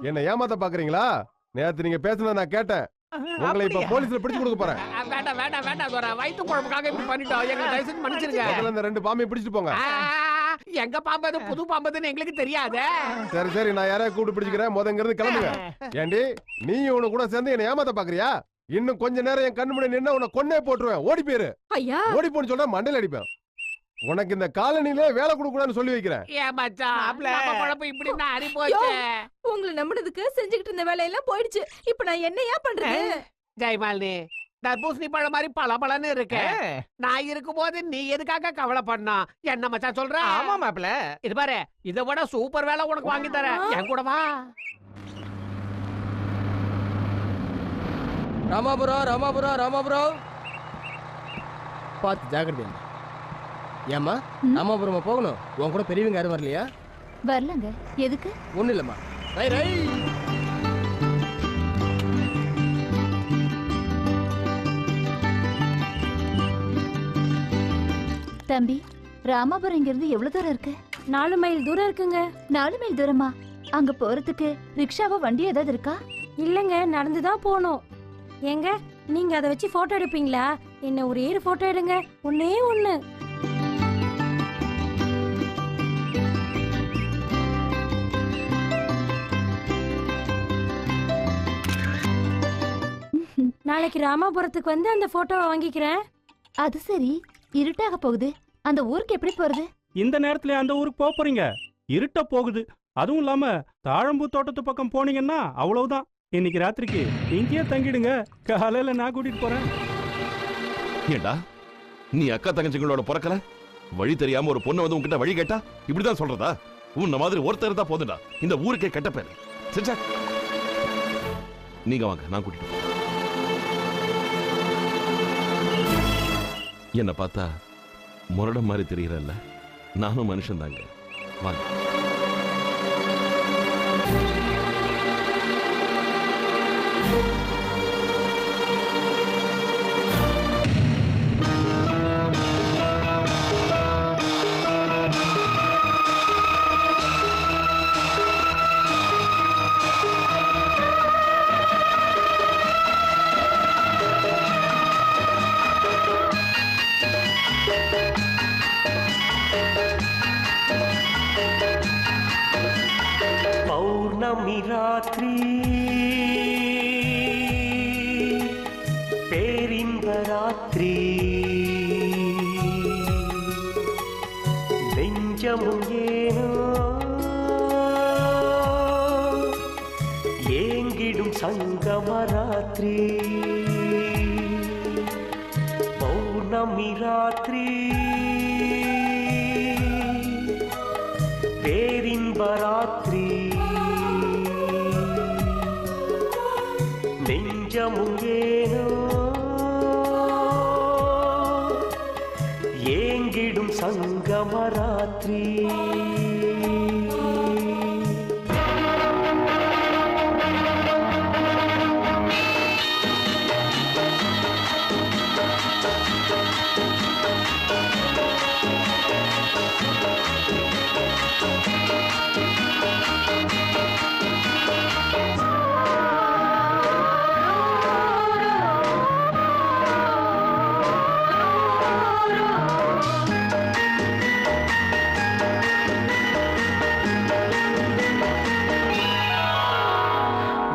என்ன ஏமாத்த பாக்குறீங்களா? நேத்து நீங்க பேசுனத நான் கேட்டேன். உங்களை இப்ப போலீஸ்ல பிடிச்சு கொடுக்க போறேன். வேண்டாம் வேண்டாம் வேண்டாம் தோற. வயித்து குழம்புக்காக இப்படி பண்ணிட்டோம். எங்க தயவு செஞ்சு மன்னிச்சிருங்க. முதல்ல இந்த 2 பாம்பையும் பிடிச்சிட்டு போங்க. எங்க பாம்பது புது பாம்பதுன்னு எங்களுக்கு தெரியாதே. சரி சரி, நான் யாரையா கூப்பிட்டு பிடிச்சிக்கிறேன். முதங்கிறது கிளம்புங்க. ஏண்டி நீ இவனு கூட சேர்ந்து என்ன ஏமாத்த பாக்குறியா? இன்னும் கொஞ்ச நேரம் என் கண்ணு முன்னாடி நின்னா உன்னை கொன்னே போட்டுருவேன். ஓடி போயிரு. ஐயா ஓடி போன்னு சொல்றேன், மண்டையில அடிப்பேன். உனக்கு இந்த காலனிலே வேலை கொடுக்கூடாதுன்னு சொல்லி வைக்கிறேன். ஏன் மச்சான் நம்ம குழப்பம் இப்படி தான் அடி போச்சு. உங்களை நம்பினதுக்கு செஞ்சுக்கிட்டு இருந்த வேலையெல்லாம் போயிடுச்சு. இப்ப நான் என்னையா பண்றது? ஜெயமாலினி, தர்பூசணி பழம் மாதிரி பளபளன்னு இருக்கு. நான் இருக்கும் போது நீ எதுக்காக கவலை பண்ணா? என்ன மச்சான் சொல்ற? ஆமா மாப்ள. இது பாரு, இதை விட சூப்பர் வேலை உனக்கு வாங்கி தரேன். என் கூட வா. ராமாபுரம் ராமாபுரம் ராமாபுரம் பார்த்து ஜாக்கிரதை. ஏம்மா ராமாபுரமா போகணும்? உன் கூட பெரியவங்க யாரும் வரலையா? வரலங்க. எதுக்கு? ஒன்றும் இல்லைம்மா. ரை ரை தம்பி, ராமாபுரம் இங்கிருந்து எவ்வளவு தூரம் இருக்கு? 4 மைல் தூரம் இருக்குங்க. 4 மைல் தூரமா? அங்க போறதுக்கு ரிக்ஷாவோ வண்டி ஏதாவது இருக்கா? இல்லங்க, நடந்துதான் போகணும். ஏங்க, நீங்க அதை வச்சு போட்டோ எடுப்பீங்களா? என்ன ஒரே ஒரு போட்டோ எடுங்க, ஒன்னே ஒண்ணு. நாளைக்கு ராமாபுரத்துக்கு வந்து அந்த போட்டோவை வாங்கிக்கிறேன். அது சரி, இருட்டாக போகுது. அந்த ஊருக்கு எப்படி போறது? இந்த நேரத்துல அந்த ஊருக்கு போக போறீங்க? இருட்ட போகுது. அதுவும் இல்லாம தாழம்பூ தோட்டத்து பக்கம் போனீங்கன்னா அவ்வளவுதான். இன்னைக்கு ராத்திரிக்கு இங்கேயே தங்கிடுங்க. காலையில நான் கூட்டிட்டு போறேன். ஏண்டா நீ அக்கா தங்கச்சிங்களோட பிறக்கல? வழி தெரியாம ஒரு பொண்ணு வந்து உன்கிட்ட வழி கேட்டா இப்படிதான் சொல்றதா? உன்ன மாதிரி ஒருத்தர் தான் போதுடா இந்த ஊருக்கே கெட்ட பேரு. சரிச்சா, நீங்க வாங்க, நான் கூட்டிட்டு போறேன். என்ன பார்த்தா முரடம் மாதிரி தெரியறல்ல? நானும் மனுஷன் தாங்க. வாங்க. பௌர்ணமி ராத்திரி பேரின்ப ராத்திரி நெஞ்சமும் ஏனோ ஏங்கிடும் சங்கம ராத்திரி. பௌர்ணமி ராத்திரி பேரின்ப ராத்திரி நெஞ்சமும் ஏனோ ஏங்கிடும் சங்கம ராத்திரி.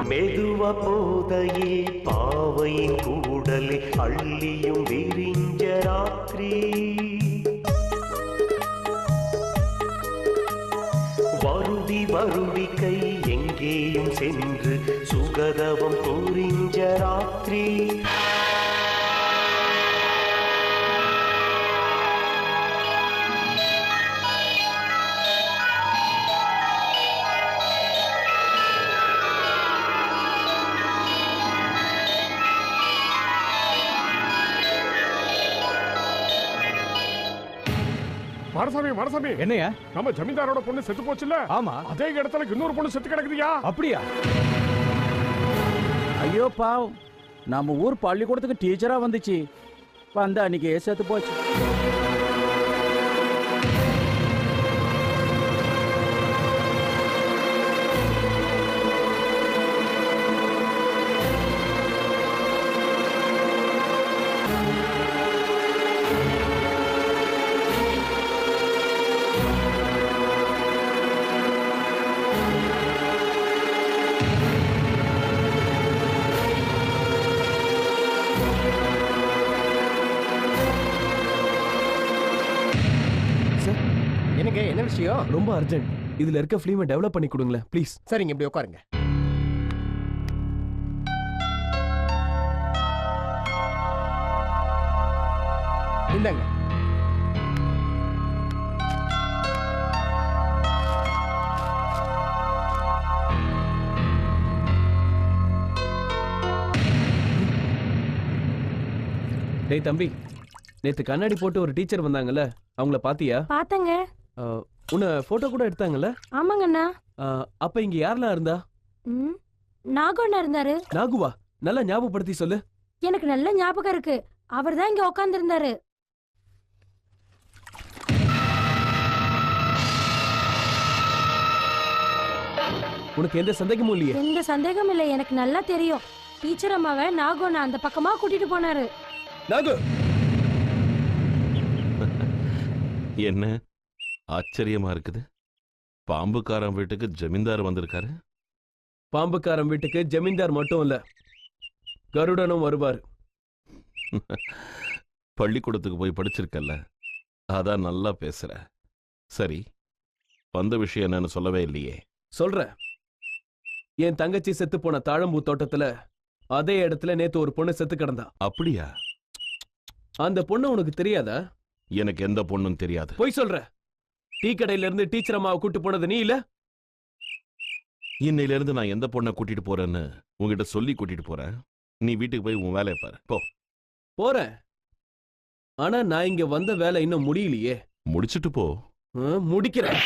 மெதுவ போதையில் பாவையின் கூடலை அள்ளியும் விரிஞ்ச ராத்திரி. வருடி வருடி கை எங்கேயும் சென்று சுகதவம் புரிஞ்ச ராத்திரி. மரசாமி மரசாமி, என்னையா? நம்ம ஜமீன்தாரோட பொண்ணு செத்து போச்சுல்ல? ஆமா. அதே இடத்துல இன்னொரு பொண்ணு செத்து கிடக்குதுயா. அப்படியா? ஐயோ பாவம், நம்ம ஊர் பள்ளிக்கூடத்துக்கு டீச்சரா வந்துச்சு. வந்து அன்னைக்கு செத்து போச்சு. விஷயம்? ரொம்ப அர்ஜென்ட். இதுல இருக்க ஃபிலிமை டெவலப் பண்ணி கொடுங்களேன் ப்ளீஸ். சரிங்க, இப்படி உட்காருங்க. இந்தாங்க. டேய் தம்பி, நேத்து கண்ணாடி போட்டு ஒரு டீச்சர் வந்தாங்கல்ல, அவங்கள பாத்தியா? பாத்தங்க. உன்னை போட்டோ கூட எடுத்தாங்கல்ல? ஆமாங்கண்ணா. அப்ப இங்க யாரெல்லாம் இருந்தா? நாகண்ணா இருந்தாரு. நாகுவா? நல்லா ஞாபகப்படுத்தி சொல்லு. எனக்கு நல்ல ஞாபகம் இருக்கு. அவர் தான் இங்க உட்கார்ந்து இருந்தாரு. உனக்கு எந்த சந்தேகமும் இல்லையே? எந்த சந்தேகமும் இல்லை, எனக்கு நல்லா தெரியும். டீச்சர் அம்மாவை நாகண்ணா அந்த பக்கமா கூட்டிட்டு போனாரு. நாகு, என்ன ஆச்சரியமா இருக்குது? பாம்புக்காரன் வீட்டுக்கு ஜமீன்தார் வந்திருக்காரு. பாம்புக்காரன் வீட்டுக்கு ஜமீன்தார் மட்டும் இல்ல, கருடனும் வருவார். பள்ளிக்கூடத்துக்கு போய் படிச்சிருக்கல்ல, அதான் நல்லா பேசுற. சரி, வந்த விஷயம் என்னன்னு சொல்லவே இல்லையே. சொல்ற. என் தங்கச்சி செத்து போன தாழம்பூ தோட்டத்துல அதே இடத்துல நேத்து ஒரு பொண்ணு செத்து கிடந்தா. அப்படியா? அந்த பொண்ணு உனக்கு தெரியாதா? எனக்கு எந்த பொண்ணும் தெரியாது. போய் சொல்ற. டீ கடையில இருந்து டீச்சர் அம்மாவை கூட்டு போனது நீ இல்ல? இன்னையில இருந்து நான் எந்த பொண்ணை கூட்டிட்டு போறேன்னு உங்ககிட்ட சொல்லி கூட்டிட்டு போறேன். நீ வீட்டுக்கு போய் உன் வேலையை பாரு. போ. போறேன். ஆனா நான் இங்க வந்த வேலை இன்னும் முடியலையே. முடிச்சிட்டு போ. முடிக்கிறேன்.